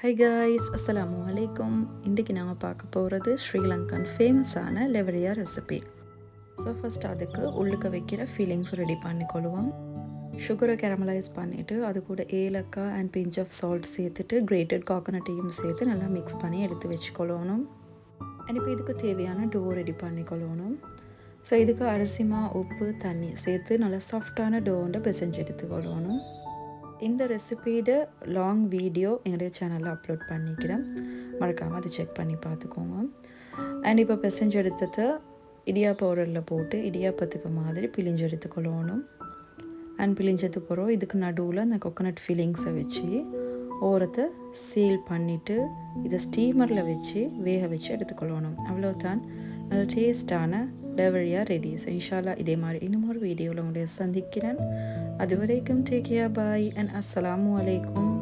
High guys, அஸ்ஸலாமு அலைக்கும். இன்றைக்கி நாங்கள் பார்க்க போகிறது ஸ்ரீலங்கன் ஃபேமஸான லெவரியா ரெசிபி. ஸோ ஃபஸ்ட் அதுக்கு உள்ளுக்க வைக்கிற ஃபீலிங்ஸ் ரெடி பண்ணிக்கொள்வோம். சுகரை கேரமலைஸ் பண்ணிவிட்டு அது கூட ஏலக்காய் அண்ட் பிஞ்ச் ஆஃப் சால்ட் சேர்த்துட்டு கிரேட்டட் கோகோனட்டையும் சேர்த்து நல்லா மிக்ஸ் பண்ணி எடுத்து வச்சுக்கொள்ளணும். அண்ட் இப்போ இதுக்கு தேவையான டோ ரெடி பண்ணிக்கொள்ளணும். ஸோ இதுக்கு அரிசிமா, உப்பு, தண்ணி சேர்த்து நல்லா சாஃப்டான டோண்டை பிசைஞ்சு எடுத்துக்கொள்ளணும். இந்த ரெசிபியோட லாங் வீடியோ என்னுடைய சேனலில் அப்லோட் பண்ணிக்கிறேன், மறக்காமல் அதை செக் பண்ணி பார்த்துக்கோங்க. அண்ட் இப்போ பிசைஞ்சு எடுத்ததை இடியாப்ப உரலில் போட்டு இடியாப்பத்துக்கு மாதிரி பிழிஞ்சு எடுத்துக்கொள்ளணும். அண்ட் பிழிஞ்சது பிறகு இதுக்கு நடுவில் அந்த கோகோனட் ஃபில்லிங்ஸை வச்சு ஓரத்தை சீல் பண்ணிவிட்டு இதை ஸ்டீமரில் வச்சு வேக வச்சு எடுத்துக்கொள்ளணும். அவ்வளோதான், நல்ல டேஸ்டான லெவரியா ரெடி. ஸோ இன்ஷால்லா இதே மாதிரி இன்னும் ஒரு வீடியோவில் உங்களை சந்திக்கிறேன். அது வரைக்கும் டேக் கேர், பாய் அண்ட் அஸ்ஸலாமு அலைக்கும்.